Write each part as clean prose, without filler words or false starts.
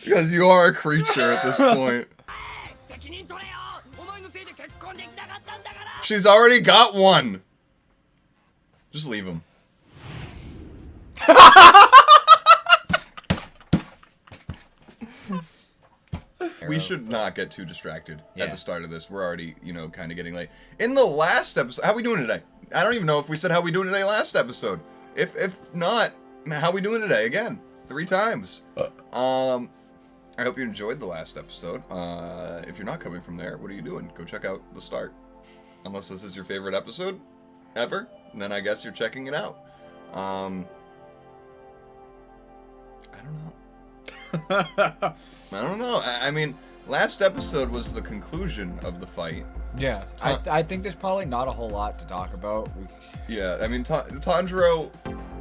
Because you are a creature at this point. She's already got one. Just leave him. We should not get too distracted at the start of this. We're already, you know, kind of getting late. In the last episode, how are we doing today? I don't even know if we said how we doing today last episode. If not, how we doing today? Again, 3 times. I hope you enjoyed the last episode. If you're not coming from there, what are you doing? Go check out the start. Unless this is your favorite episode ever, then I guess you're checking it out. I don't know. I don't know. I mean, last episode was the conclusion of the fight. Yeah, I think there's probably not a whole lot to talk about. Yeah, I mean, Tanjiro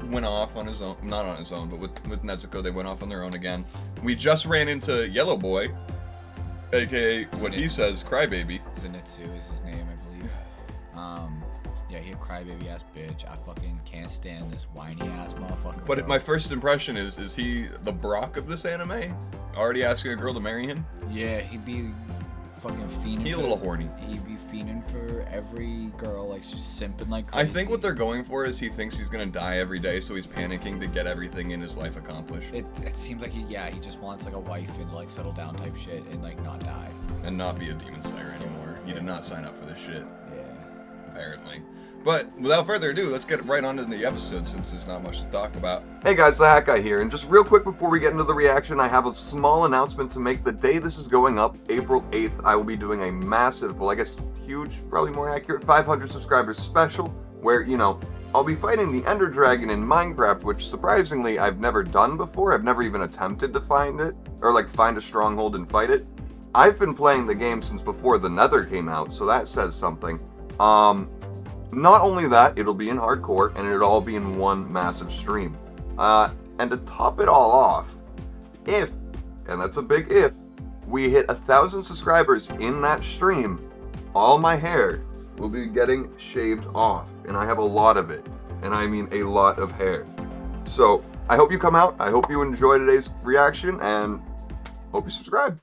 went off on his own. Not on his own, but with Nezuko, they went off on their own again. We just ran into Yellow Boy, a.k.a. what he says, Crybaby. Zenitsu is his name, I believe. Yeah, he a crybaby ass bitch. I fucking can't stand this whiny ass motherfucker. But my first impression is he the Brock of this anime? Already asking a girl to marry him? Yeah, he'd be fucking fiending. He's a little horny. He'd be fiending for every girl, like just simping like crazy. I think what they're going for is he thinks he's gonna die every day, so he's panicking to get everything in his life accomplished. It seems like he just wants like a wife and like settle down type shit and like not die. And not be a demon slayer anymore. He did not sign up for this shit. Yeah. Apparently. But without further ado, let's get right on to the episode since there's not much to talk about. Hey guys, the Hat Guy here, and just real quick before we get into the reaction, I have a small announcement to make. The day this is going up, April 8th, I will be doing a massive, well I guess huge, probably more accurate, 500 subscribers special, where, you know, I'll be fighting the Ender Dragon in Minecraft, which surprisingly I've never done before. I've never even attempted to find it, or like find a stronghold and fight it. I've been playing the game since before the Nether came out, so that says something. Not only that, it'll be in hardcore, and it'll all be in one massive stream. And to top it all off, if, and that's a big if, we hit 1,000 subscribers in that stream, all my hair will be getting shaved off. And I have a lot of it. And I mean a lot of hair. So, I hope you come out, I hope you enjoy today's reaction, and hope you subscribe.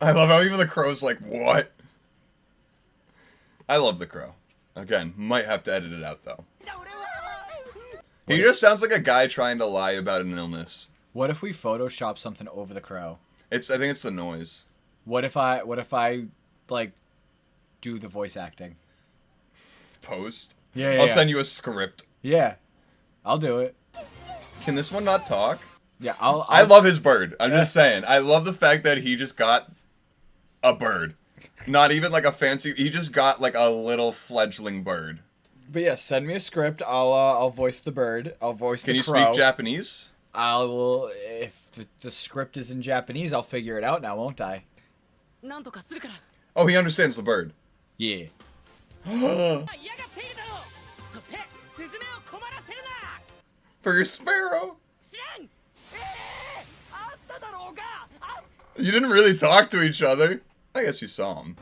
I love how even the crow's like, what? I love the crow. Again, might have to edit it out though. He just sounds like a guy trying to lie about an illness. What if we Photoshop something over the crow? I think it's the noise. What if I like do the voice acting? Post? Yeah. I'll send you a script. Yeah. I'll do it. Can this one not talk? Yeah, I love his bird. I'm just saying. I love the fact that he just got a bird. Not even like a fancy, he just got like a little fledgling bird. But yeah, send me a script. I'll voice the bird. I'll voice the crow. Can you speak Japanese? I will. If the script is in Japanese, I'll figure it out now, won't I? Oh, he understands the bird. Yeah. For your sparrow. You didn't really talk to each other. I guess you saw him.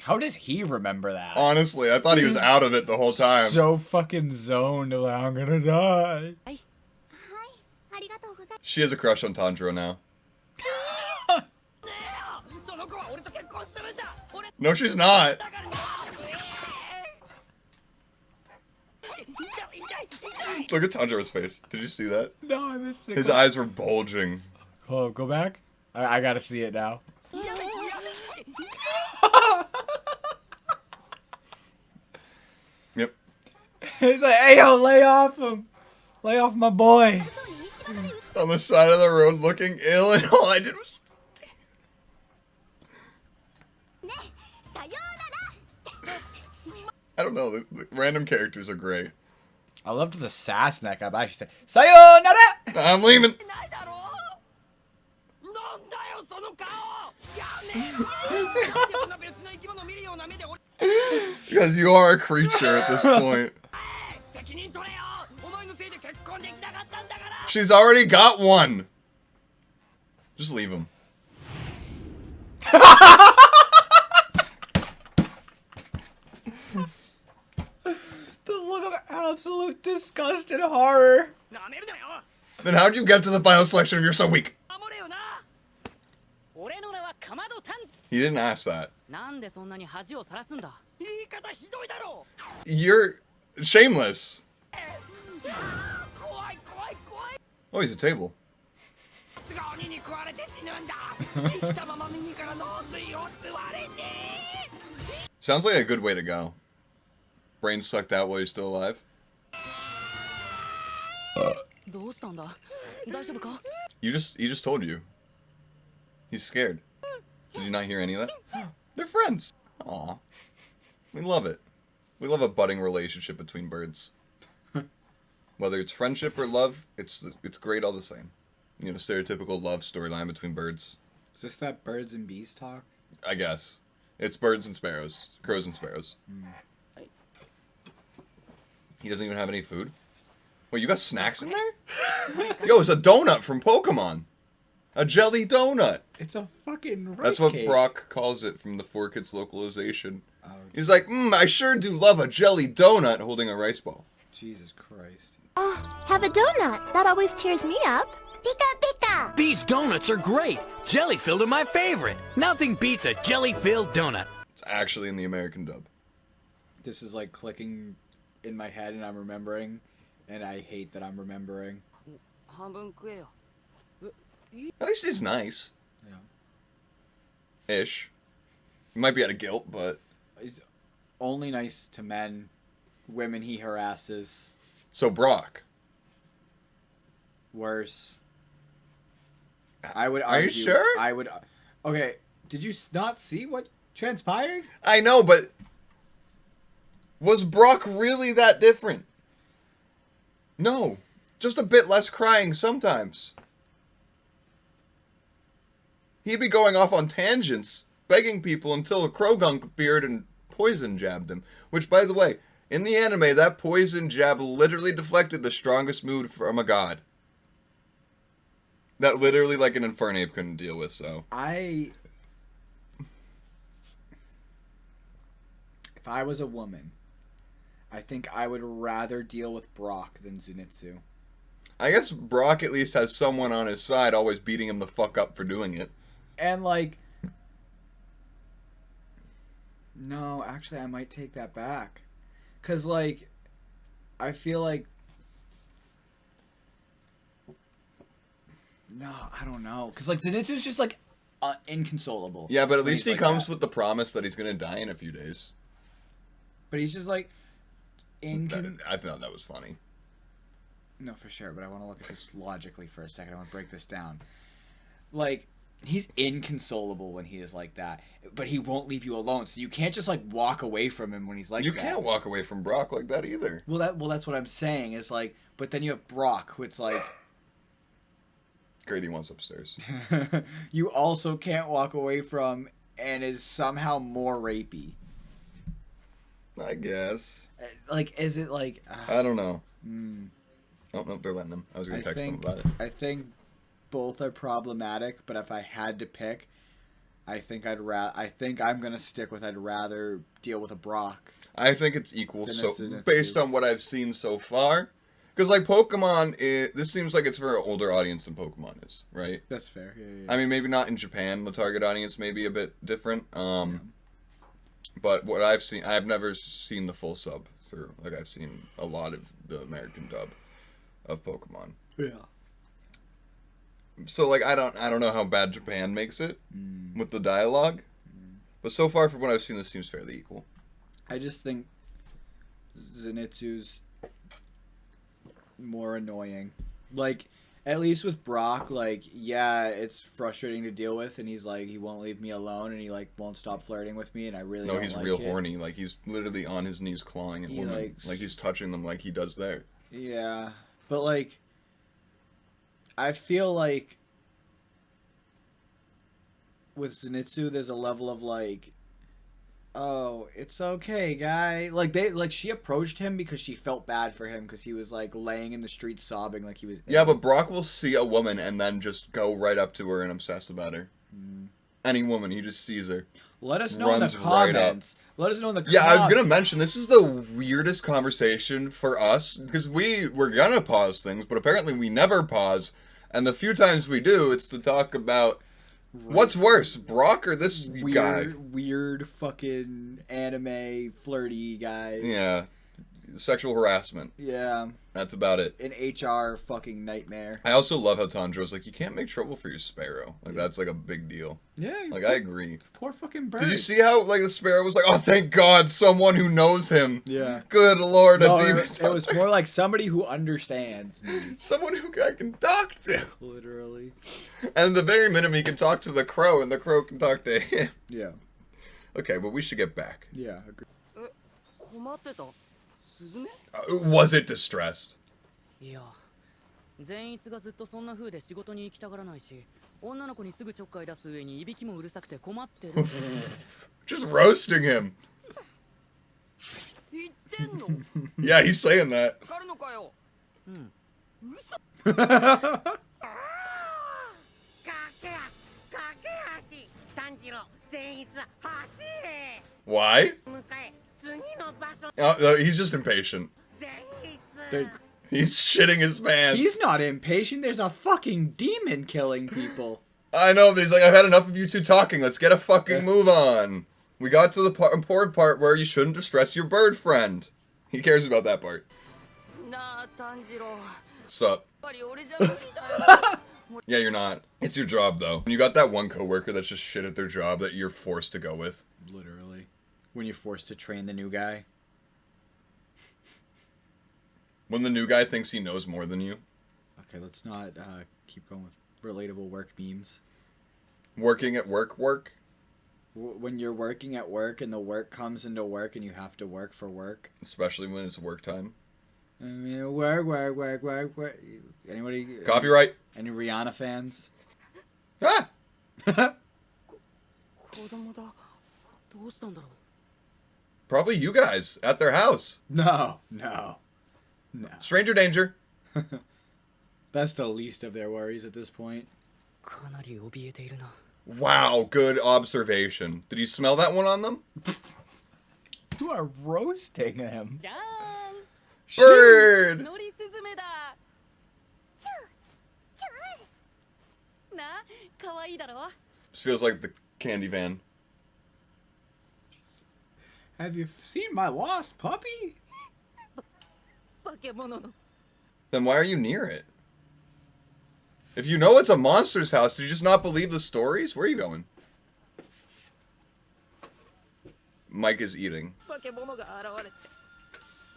How does he remember that? Honestly, I thought he was out of it the whole time. So fucking zoned, like, I'm gonna die. She has a crush on Tanjiro now. No, she's not. Look at Tanjiro's face. Did you see that? No, I missed it. His eyes were bulging. Oh, go back. I gotta see it now. Yep. He's like, hey, yo, lay off him. Lay off my boy. On the side of the road looking ill, and all I did was... I don't know, the random characters are great. I loved the sass neck up. I actually said, sayonara! I'm leaving. Because you are a creature at this point. She's already got one. Just leave him. The look of absolute disgust and horror. Then how'd you get to the final selection if you're so weak? He didn't ask that. You're shameless. Oh, he's a table. Sounds like a good way to go. Brain sucked out while you're still alive. He just told you. He's scared. Did you not hear any of that? They're friends. Aw. We love it. We love a budding relationship between birds. Whether it's friendship or love, it's great all the same. You know, stereotypical love storyline between birds. Is this that birds and bees talk? I guess. It's birds and sparrows. Crows and sparrows. He doesn't even have any food? Wait, you got snacks in there? Yo, it's a donut from Pokemon. A jelly donut. It's a fucking rice That's what cake. Brock calls it from the 4Kids localization. Oh, He's like, I sure do love a jelly donut holding a rice ball. Jesus Christ. Oh, have a donut. That always cheers me up. Pika pika. These donuts are great. Jelly-filled are my favorite. Nothing beats a jelly-filled donut. It's actually in the American dub. This is like clicking in my head and I'm remembering, and I hate that I'm remembering. At least he's nice. Yeah. Ish. He might be out of guilt, but... He's only nice to men. Women he harasses. So Brock. Worse. I would argue... Are you sure? I would... Okay, did you not see what transpired? I know, but... Was Brock really that different? No. Just a bit less crying sometimes. He'd be going off on tangents, begging people until a Krogunk appeared and poison jabbed him. Which, by the way, in the anime, that poison jab literally deflected the strongest mood from a god. That literally, like, an Infernape couldn't deal with, so... If I was a woman, I think I would rather deal with Brock than Zenitsu. I guess Brock at least has someone on his side always beating him the fuck up for doing it. And, like... No, actually, I might take that back. Because, like, I feel like... No, I don't know. Because, like, Zenitsu's just, like, inconsolable. Yeah, but at when least he's he like comes that. with the promise that he's going to die in a few days. But he's just, like... I thought that was funny. No, for sure, but I want to look at this logically for a second. I want to break this down. Like, he's inconsolable when he is like that, but he won't leave you alone, so you can't just, like, walk away from him when he's like that. You can't walk away from Brock like that either. Well, that's what I'm saying, is, like, but then you have Brock, who it's like... Grady wants upstairs. You also can't walk away from, and is somehow more rapey. I guess. Like, is it, like... I don't know. Oh, no, they're letting him. I was going to text them about it. I think both are problematic, but if I had to pick, I think I'm going to stick with I'd rather deal with a Brock. I think it's equal, Then so it's based on what I've seen so far. Because, like, Pokemon, this seems like it's for an older audience than Pokemon is, right? That's fair. Yeah. I mean, maybe not in Japan. The target audience may be a bit different. But what I've seen, I've never seen the full sub through. Like, I've seen a lot of the American dub of Pokemon. Yeah. So, like, I don't know how bad Japan makes it with the dialogue. But so far, from what I've seen, this seems fairly equal. I just think Zenitsu's more annoying. Like, at least with Brock, like, yeah, it's frustrating to deal with, and he's like, he won't leave me alone, and he, like, won't stop flirting with me, and I really don't he's like real it. horny. Like, he's literally on his knees clawing at women. Like, he's touching them like he does there. Yeah, but, like, I feel like with Zenitsu, there's a level of, like, oh, it's okay, guy. Like, she approached him because she felt bad for him because he was, like, laying in the street sobbing like he was... Yeah, but Brock will see a woman and then just go right up to her and obsess about her. any woman. He just sees her. Let us know in the Runs right up. comments. Let us know in the Yeah, comments. I was gonna mention, this is the weirdest conversation for us, because we're gonna pause things, but apparently we never pause, and the few times we do, it's to talk about what's worse, Brock or this guy? Weird fucking anime flirty guy. Yeah, sexual harassment. Yeah. That's about it. An HR fucking nightmare. I also love how Tanjiro's like, you can't make trouble for your sparrow. Like, that's like a big deal. Yeah. Like, I agree. Poor fucking bird. Did you see how, like, the sparrow was like, oh, thank God, someone who knows him. Yeah. Good Lord, No, a demon. it was more like somebody who understands me. Someone who I can talk to. Literally. And the very minute he can talk to the crow, and the crow can talk to him. Yeah. Okay, but we should get back. Yeah. Agree. Was it distressed? いや善逸がずっとそんな風で仕事に行きたがらないし女の子にすぐちょっかい出す上にいびきもうるさくて困ってる Just roasting him. 言ってんの Yeah, he's saying that. わかるのかようん嘘Why? He's just impatient. He's shitting his pants. He's not impatient. There's a fucking demon killing people. I know, but he's like, I've had enough of you two talking. Let's get a fucking move on. We got to the important part where you shouldn't distress your bird friend. He cares about that part. なあ炭治郎 Sup? やっぱり俺じゃ無理だよ Yeah, you're not. It's your job, though. You got that one coworker that's just shit at their job that you're forced to go with. Literally. When you're forced to train the new guy. When the new guy thinks he knows more than you. Okay, let's not keep going with relatable work memes. Working at work? When you're working at work and the work comes into work and you have to work for work. Especially when it's work time. I mean, work. Anybody? Copyright. Any Rihanna fans? Ah! 子供だどうしたんだろう Probably you guys at their house. No. Stranger danger. That's the least of their worries at this point. かなり怯えているな Wow, good observation. Did you smell that one on them? You are roasting him. じゃー Bird! んノリスズメだな可愛いだろ This feels like the candy van. Have you seen my lost puppy? 化け物の Then why are you near it? If you know it's a monster's house, do you just not believe the stories? Where are you going? Mike is eating. 化け物が現れて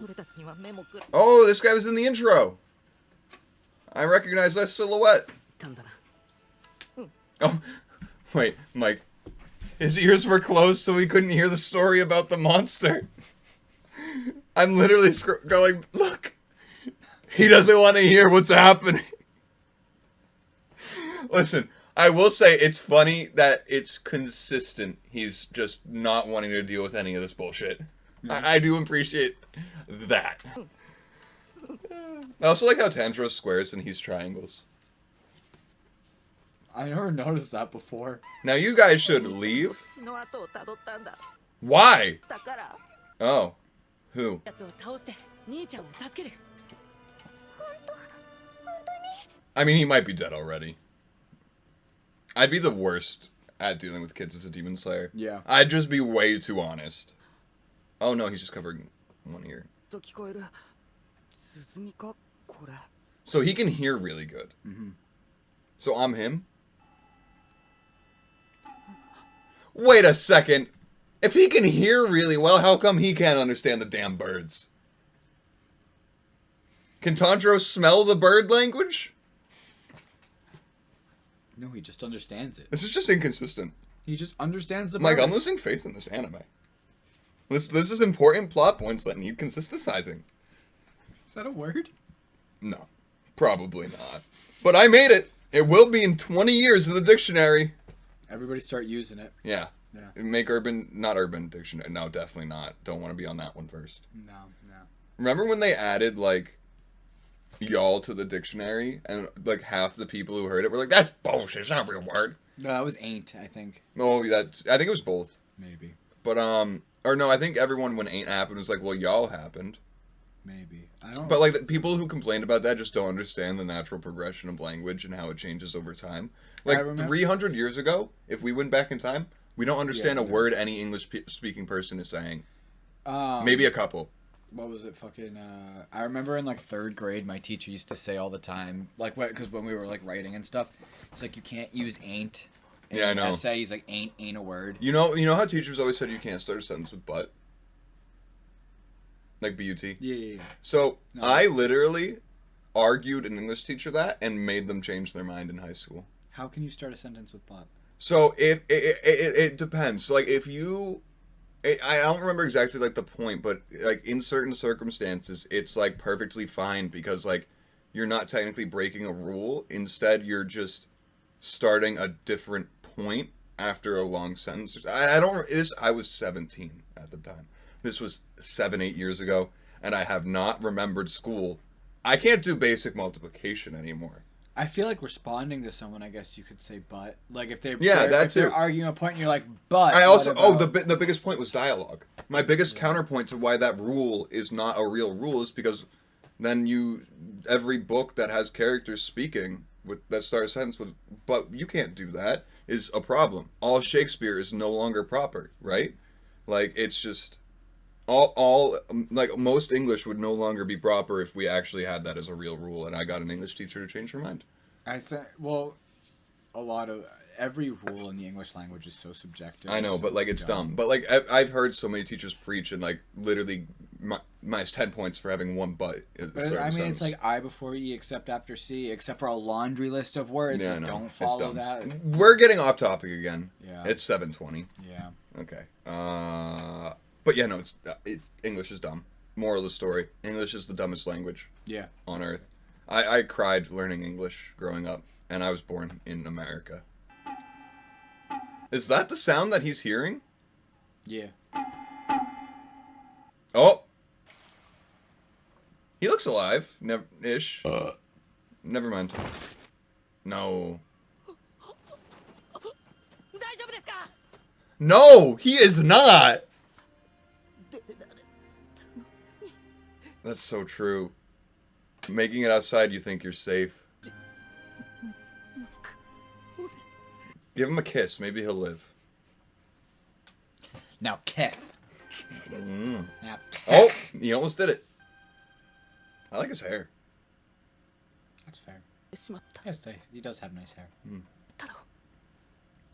俺たちには目もくれ Oh, this guy was in the intro. I recognize that silhouette. たんだな Oh, wait, Mike. His ears were closed so he couldn't hear the story about the monster. I'm literally going, look. He doesn't want to hear what's happening. Listen, I will say it's funny that it's consistent. He's just not wanting to deal with any of this bullshit. I do appreciate that. I also like how Tanjiro's squares and he's triangles. I never noticed that before. Now you guys should leave. 血の跡をたどったんだ Why? だから Oh. Who? やつを倒して兄ちゃんを助ける I mean, he might be dead already. I'd be the worst at dealing with kids as a demon slayer. Yeah. I'd just be way too honest. Oh no, he's just covering one ear. と聞こえる鼓かこれ So he can hear really good. So I'm him? Wait a second. If he can hear really well, how come he can't understand the damn birds? Can Tanjiro smell the bird language? No, he just understands it. This is just inconsistent. He just understands the Mike, bird. I'm losing faith in this anime. This is important plot points that need consistentizing. Is that a word? No, probably not. But I made it. It will be in 20 years in the dictionary. Everybody start using it. Yeah. Yeah. Make not urban dictionary. No, definitely not. Don't want to be on that one first. No. Remember when they added, like, y'all to the dictionary, and like half the people who heard it were like, "That's bullshit. It's not a real word." No, it was ain't, I think. Oh, I think it was both. Maybe. But or no, I think everyone when ain't happened was like, "Well, y'all happened." Maybe. I don't. But like the people who complained about that just don't understand the natural progression of language and how it changes over time. Like 300 years ago, if we went back in time, we don't understand a word any English speaking person is saying. Maybe a couple. What was it? Fucking. I remember in like 3rd grade, my teacher used to say all the time, like, because when we were like writing and stuff, he's like, you can't use ain't. In Yeah, I know. An essay, he's like, ain't a word. You know how teachers always said you can't start a sentence with but? Like B-U-T? Yeah. So, I literally argued an English teacher that and made them change their mind in high school. How can you start a sentence with but? So, if it depends. So, like, if you... I don't remember exactly, like, the point, but, like, in certain circumstances, it's, like, perfectly fine because, like, you're not technically breaking a rule. Instead, you're just starting a different point after a long sentence. I was 17 at the time. This was 7-8 years ago, and I have not remembered school. I can't do basic multiplication anymore. I feel like responding to someone, I guess you could say but. Like if they're they're arguing a point and you're like, but. I also the biggest point was dialogue. My biggest counterpoint to why that rule is not a real rule is because then every book that has characters speaking that start a sentence with but you can't do that is a problem. All Shakespeare is no longer proper, right? Like it's just all like most English would no longer be proper if we actually had that as a real rule, and I got an English teacher to change her mind. I think every rule in the English language is so subjective. I know, but like it's dumb. But like I've heard so many teachers preach and like literally minus 10 points for having one but. I mean, it's like I before E except after C, except for a laundry list of words that don't follow that. We're getting off topic again. Yeah. It's 7:20. Yeah. Okay. But yeah, no, English is dumb. Moral of the story: English is the dumbest language. Yeah. On earth. I cried learning English growing up, and I was born in America. Is that the sound that he's hearing? Yeah. Oh! He looks alive. Ish. Never mind. No. No! He is not! That's so true. Making it outside, you think you're safe. Give him a kiss. Maybe he'll live. Now, Keth. Now, Keth. Oh! He almost did it. I like his hair. That's fair. Yes, he does have nice hair.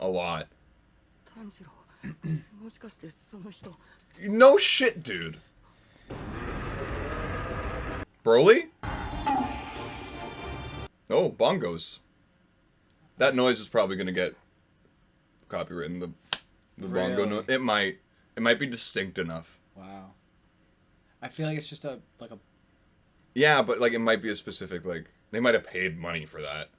A lot. No shit, dude. Broly? Oh, bongos. That noise is probably gonna get copywritten. The bongo noise. It might be distinct enough. Wow. I feel like it's just a. Yeah, but like it might be a specific like they might have paid money for that.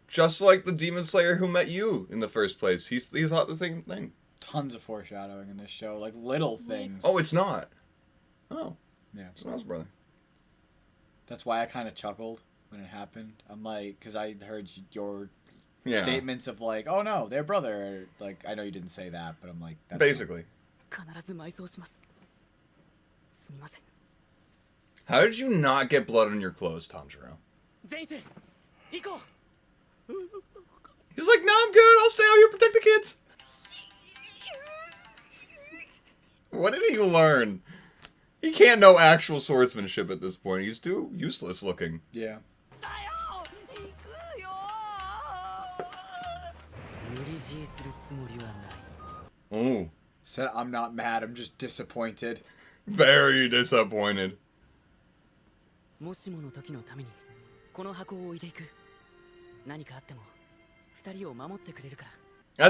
Just like the Demon Slayer who met you in the first place. He thought the same thing. Tons of foreshadowing in this show, like little things. Oh, it's not. Oh. Yeah. It's not his brother. That's why I kind of chuckled when it happened. I'm like, because I heard your statements of like, oh no, they're brother. Like, I know you didn't say that, but I'm like, that's basically. How did you not get blood on your clothes, Tanjiro? He's like, no, I'm good. I'll stay out here, protect the kids. What did he learn? He can't know actual swordsmanship at this point. He's too useless looking. Yeah. Oh. Said, I'm not mad, I'm just disappointed. Very disappointed. That's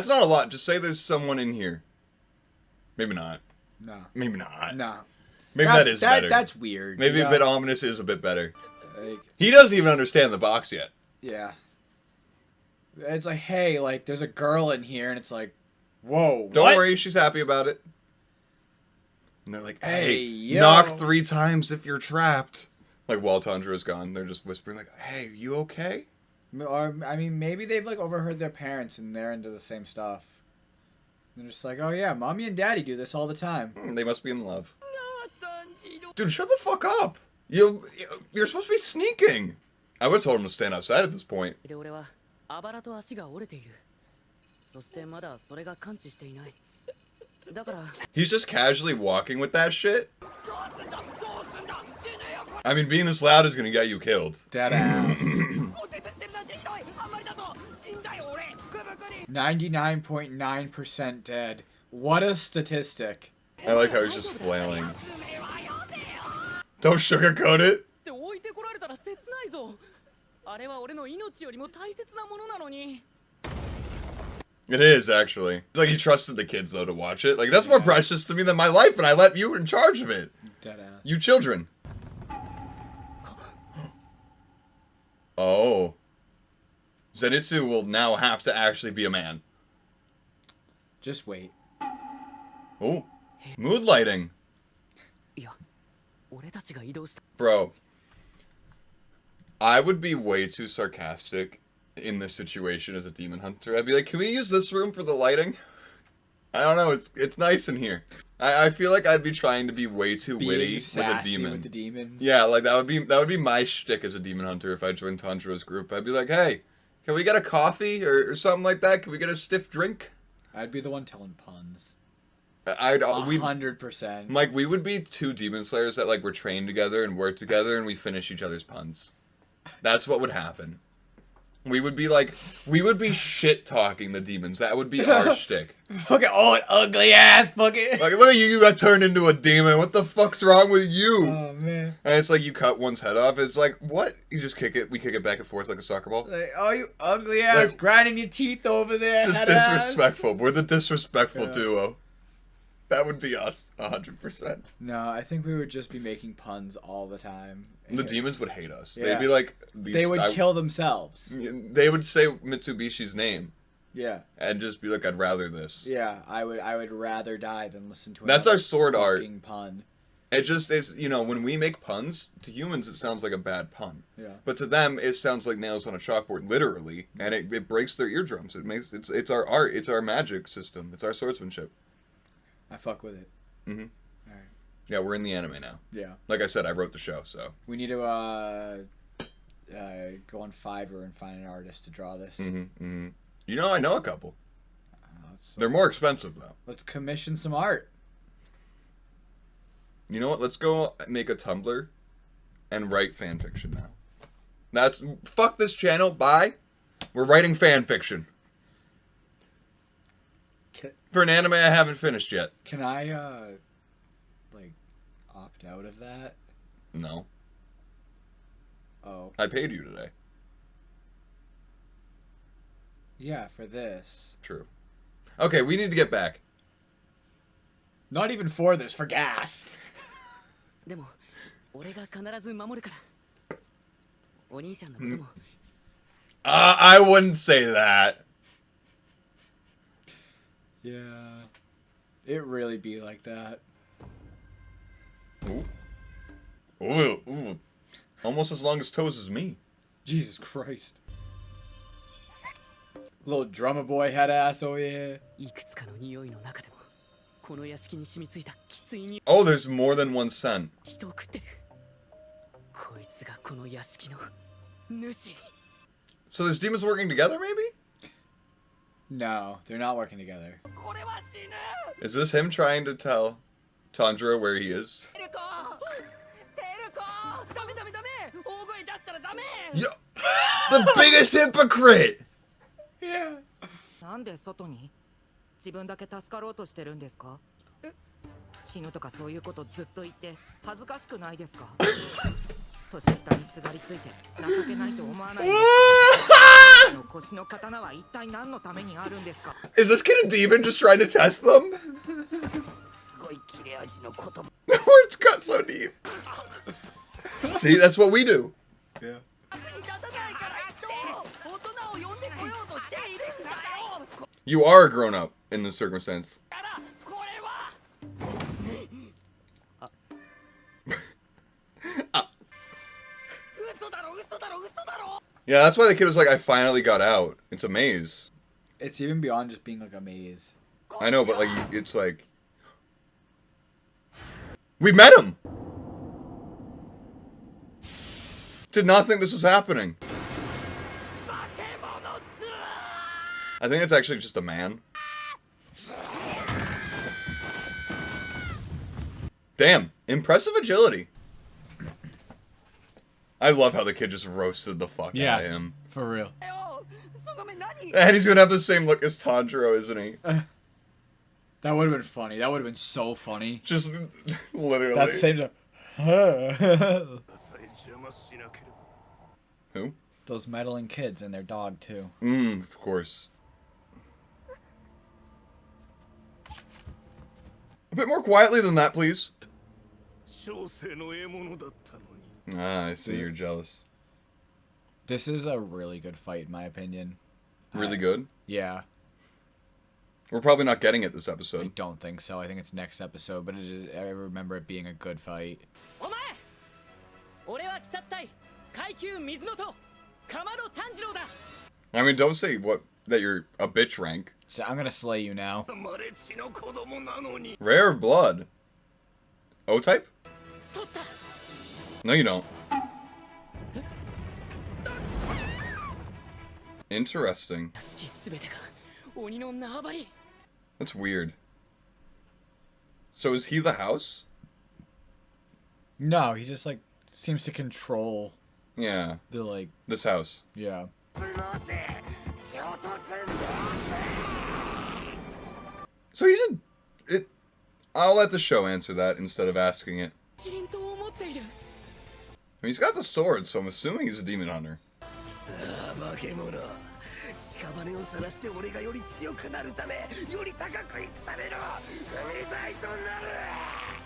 not a lot. Just say there's someone in here. Maybe not. No. Maybe not. No. Maybe that is better. That's weird. Maybe a bit ominous is a bit better. Like, he doesn't even understand the box yet. Yeah. It's like, hey, like, there's a girl in here, and it's like, whoa, Don't worry, she's happy about it. And they're like, hey, yo. knock 3 times if you're trapped. Like, while Tanjiro's gone, they're just whispering like, hey, you okay? Or, I mean, maybe they've, like, overheard their parents and they're into the same stuff. They're just like, oh yeah, mommy and daddy do this all the time. They must be in love. Dude, shut the fuck up. You're supposed to be sneaking. I would have told him to stand outside at this point. で俺はあばらと足が折れている。そしてまだそれが完治していない。だから He's just casually walking with that shit. I mean, being this loud is gonna get you killed. Dead ass. 99.9% dead. What a statistic. I like how he's just flailing. Don't sugarcoat it. って置いてこられたら切ないぞ。あれは俺の命よりも大切なものなのに。 It is, actually. It's like he trusted the kids, though, to watch it. Like, that's more precious to me than my life, and I let you in charge of it. Dead ass. You children. Oh. Zenitsu will now have to actually be a man. Just wait. Oh. Mood lighting. いや、俺たちが移動した。 Bro. I would be way too sarcastic in this situation as a demon hunter. I'd be like, can we use this room for the lighting? I don't know, it's nice in here. I feel like I'd be trying to be way too witty with a demon. With the demons. Yeah, like that would be my shtick as a demon hunter if I joined Tanjiro's group. I'd be like, hey, can we get a coffee or something like that? Can we get a stiff drink? I'd be the one telling puns. I'd 100%. Like, we would be 2 demon slayers that like were trained together and worked together, and we finish each other's puns. That's what would happen. We would be shit talking the demons. That would be our shtick. Fucking old ugly ass fucking. Like, look at you, you got turned into a demon. What the fuck's wrong with you? Oh man. And it's like you cut one's head off. It's like, what? You just kick it. We kick it back and forth like a soccer ball. Like, oh, you ugly ass, Like, grinding your teeth over there. Just head disrespectful. ass. We're the disrespectful duo. That would be us, 100%. No, I think we would just be making puns all the time. The demons would hate us. Yeah. They'd be like, They would kill themselves. They would say Mitsubishi's name Yeah. and just be like, I'd rather this. Yeah, I would rather die than listen to. That's our sword art. fucking pun. It just is, you know, when we make puns, to humans it sounds like a bad pun. Yeah. But to them, it sounds like nails on a chalkboard, literally, and it breaks their eardrums. It's our art, it's our magic system, it's our swordsmanship. I fuck with it. Mm-hmm. Alright. Yeah, we're in the anime now. Yeah. Like I said, I wrote the show, so. We need to go on Fiverr and find an artist to draw this. Mm-hmm, mm-hmm. You know, I know a couple. Let's They're more expensive, though. Let's commission some art. You know what? Let's go make a Tumblr and write fan fiction now. Fuck this channel. Bye. We're writing fan fiction. For an anime I haven't finished yet. Can I, like, opt out of that? No. Oh. I paid you today. Yeah, for this. True. Okay, we need to get back. Not even for this, for gas. でも俺が必ず守るから。お兄ちゃんのことも。I wouldn't say that. Yeah. It really be like that. Ooh. Ooh. Ooh. Almost as long as toes as me. Jesus Christ. Little drummer boy head ass, oh yeah. いくつかの匂いの中でもこの屋敷に染みついたきつい匂い。 Oh, there's more than one scent. 人を食ってる。こいつがこの屋敷の主。 So there's demons working together, maybe? No, they're not working together. これは死ぬ。 Is this him trying to tell Tanjiro where he is? テルコ、テルコ、ダメダメダメ。大声出したらダメ。 Yo, the biggest hypocrite! Yeah. なんで外に自分だけ助かろうとしてるんですか死ぬとかそういうことずっと言って恥ずかしくないですか年下にすがりついて情けないと思わないんですかの腰の刀は一体何のためにあるんですか Is this kid a demon just trying to test them? すごい切れ味の言葉 Words cut so deep. See, that's what we do. Yeah. 立たないから人を大人を呼んでこようとしているんだよ。 You are a grown up in this circumstance. からこれは。Yeah, that's why the kid was like, I finally got out. It's a maze. It's even beyond just being like a maze. I know, but like, it's like... We met him! Did not think this was happening. I think it's actually just a man. Damn, impressive agility. I love how the kid just roasted the fuck out of him. For real. And he's gonna have the same look as Tanjiro, isn't he? That would have been funny. That would have been so funny. Just literally. That same. Who? Those meddling kids and their dog too. Of course. A bit more quietly than that, please. Ah, I see. You're jealous. This is a really good fight, in my opinion. Really good? Yeah. We're probably not getting it this I episode. don't think so. I think it's next episode, but it is, I remember it being a good fight. I mean, don't say that you're a bitch rank. So I'm gonna slay you now. Rare blood. O-type? No, you don't. Interesting. That's weird. So is he the house? No, he just like seems to control Yeah. the like. This house. Yeah. So he's I'll let the show answer that instead of asking it. I mean, he's got the sword, so I'm assuming he's a demon hunter.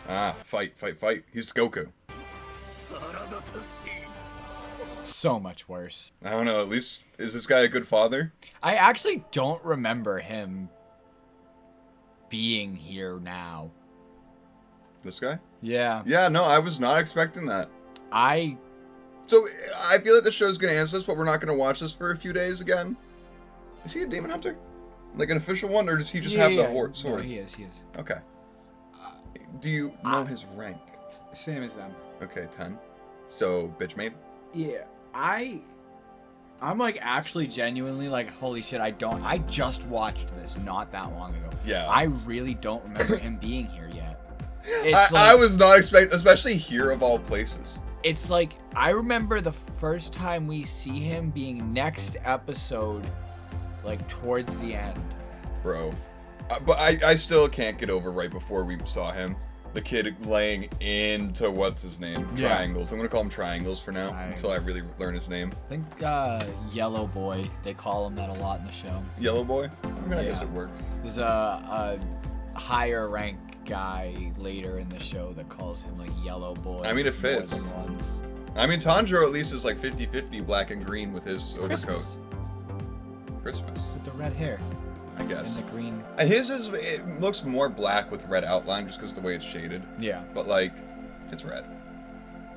Ah, fight. He's Goku. So much worse. I don't know, at least, is this guy a good father? I actually don't remember him being here now. This guy? Yeah. Yeah, no, I was not expecting that. So I feel like the show's gonna answer this, but we're not gonna watch this for a few days again. Is he a demon hunter? Like an official one, or does he just have the swords? No, he is. Okay. Do you know his rank? Same as them. Okay, 10. So, bitch made? Yeah. I'm like actually genuinely like, holy shit, I just watched this not that long ago. Yeah. I really don't remember him being here yet. I was not expecting, especially here of all places. It's like, I remember the first time we see him being next episode, like towards the end. Bro. But I still can't get over right before we saw him. The kid laying into what's his name? Yeah. Triangles. I'm gonna call him Triangles for now until I really learn his name. I think Yellow Boy, they call him that a lot in the show. Yellow Boy? I mean, I guess it works. There's a higher rank guy later in the show that calls him like Yellow Boy. I mean, it fits. More than once. I mean, Tanjiro at least is like 50-50 black and green with his overcoat. Christmas. With the red hair. I guess. And the green. It looks more black with red outline just because the way it's shaded. Yeah. But like, it's red.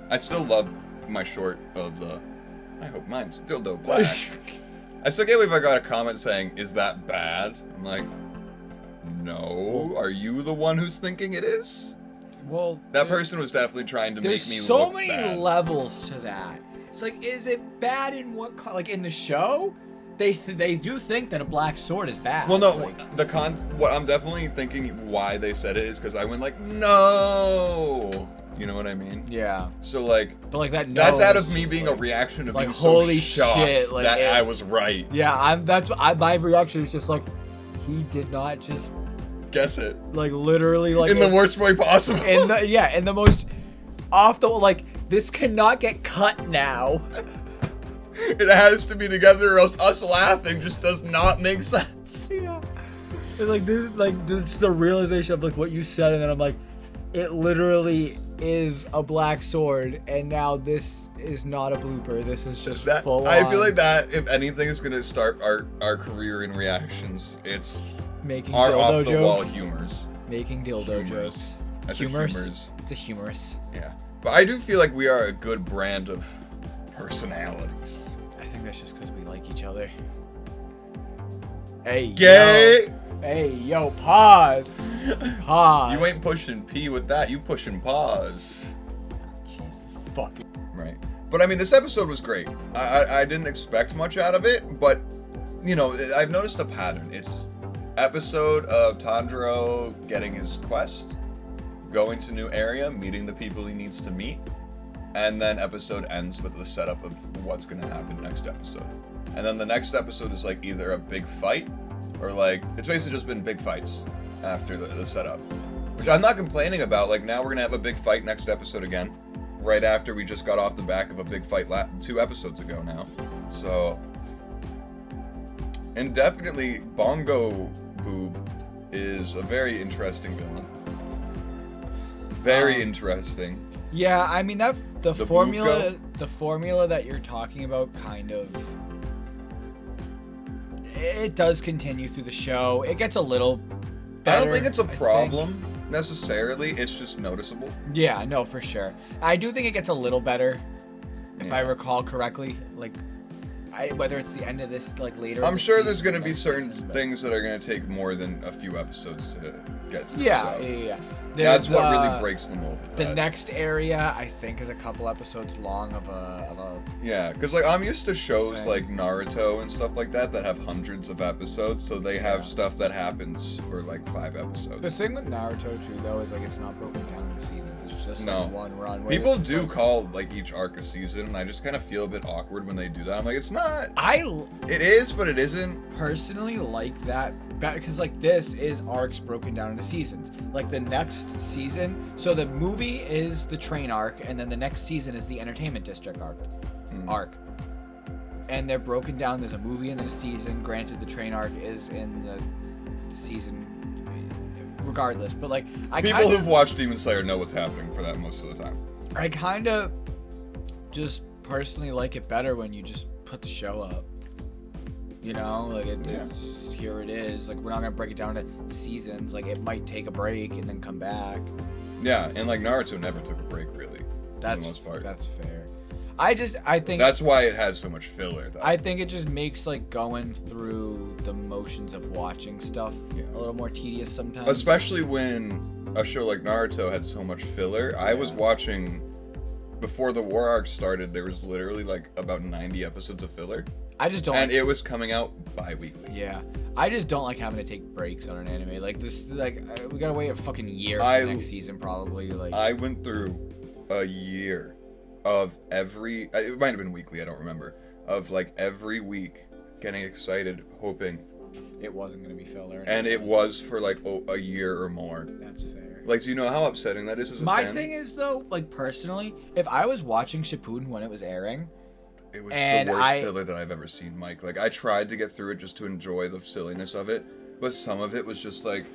I still love my short of the, I hope mine's dildo black. I still can't believe I got a comment saying, is that bad? I'm like, no. Are you the one who's thinking it is? Well, that person was definitely trying to make me look bad. There's so many levels to that. It's like, is it bad in what, like in the show? They do think that a black sword is bad. Well, no, like, what I'm definitely thinking why they said it is because I went like, no. You know what I mean? Yeah. So like, but like that. That's out of me being like, a reaction of like, being holy so shocked shit, like, that I was right. Yeah, my reaction is just like, he did not just guess it. Like literally, like in the worst way possible. In the most off the like. This cannot get cut now. It has to be together, or else us laughing just does not make sense. Yeah. It's like this, like just the realization of like what you said, and then I'm like, it literally is a black sword, and now this is not a blooper. This is just full I on. feel like that, if anything is gonna start our career in reactions, it's making our dildo off the wall jokes. Humors. Making dildo jokes. That's humorous. It's a humorous. Yeah, but I do feel like we are a good brand of personalities. I think this just because we like each other. Hey, Gay! yo. Hey, yo, pause. Pause. You ain't pushing P with that. You pushing pause. Jesus fucking. Right. But I mean, this episode was great. I didn't expect much out of it, but, you know, I've noticed a pattern. It's episode of Tanjiro getting his quest, going to new area, meeting the people he needs to meet, and then episode ends with the setup of what's going to happen next episode. And then the next episode is like either a big fight, or like, it's basically just been big fights after the setup. Which I'm not complaining about. Like, now we're going to have a big fight next episode again. Right after we just got off the back of a big fight 2 episodes ago now. So, and definitely Bongo Boob is a very interesting villain. Very interesting. Yeah, I mean that the Buko? formula that you're talking about kind of it does continue through the show. It gets a little better. I don't think it's a I problem think. necessarily. It's just noticeable. Yeah, no, for sure. I do think it gets a little better, if I recall correctly. Like, whether it's the end of this, like later. I'm in the sure season there's going to or be next certain season, but- things that are going to take more than a few episodes to get through. Yeah, so. yeah. That's There's, what really breaks the mold. with The that. next area, I think, is a couple episodes long of a Yeah, because like I'm used to shows thing. like Naruto and stuff like that have hundreds of episodes, so they have stuff that happens for like 5 episodes. The thing with Naruto too, though, is like it's not broken down into seasons. It's just No. like one run. where People it's just, do like, call like each arc a season, and I just kind of feel a bit awkward when they do that. I'm like, it's not. I It is, but it isn't. personally like that because like this is arcs broken down into seasons. Like the next season, so the movie is the train arc, and then the next season is the entertainment district arc. And they're broken down. There's a movie and then a season. Granted, the train arc is in the season, regardless. But like, People who've watched Demon Slayer know what's happening for that most of the time. I kind of just personally like it better when you just put the show up. You know, like it's here it is. Like we're not gonna break it down into seasons. Like it might take a break and then come back. Yeah, and like Naruto never took a break really. That's for the most part. that's fair. I think That's why it has so much filler. Though. I think it just makes like going through the motions of watching stuff a little more tedious sometimes. Especially when a show like Naruto had so much filler. I was watching before the war arc started. There was literally like about 90 episodes of filler. I just don't. And it was coming out bi-weekly. Yeah, I just don't like having to take breaks on an anime. Like this, like we gotta wait a fucking year for the next season probably. Like I went through a year of every. It might have been weekly. I don't remember. Of like every week, getting excited, hoping. It wasn't gonna be filler. And it was for like a year or more. That's fair. Like, do you know how upsetting that is as a My fan? thing is though, like personally, if I was watching Shippuden when it was airing. It was And the worst filler that I've ever seen, Mike. Like, I tried to get through it just to enjoy the silliness of it, but some of it was just like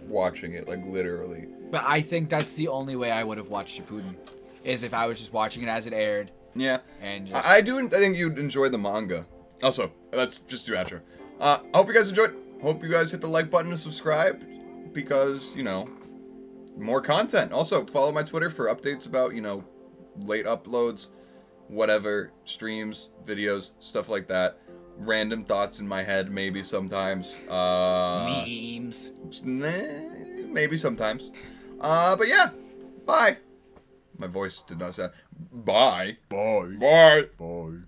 watching it, like literally. But I think that's the only way I would have watched Shippuden, is if I was just watching it as it aired. Yeah. And just... I think you'd enjoy the manga. Also, let's just do outro. I hope you guys enjoyed. Hope you guys hit the like button to subscribe, because, you know, more content. Also, follow my Twitter for updates about, you know, late uploads, whatever, streams, videos, stuff like that. Random thoughts in my head, maybe sometimes. Memes. Maybe sometimes. But yeah, bye. My voice did not sound. Bye. Bye. Bye. Bye.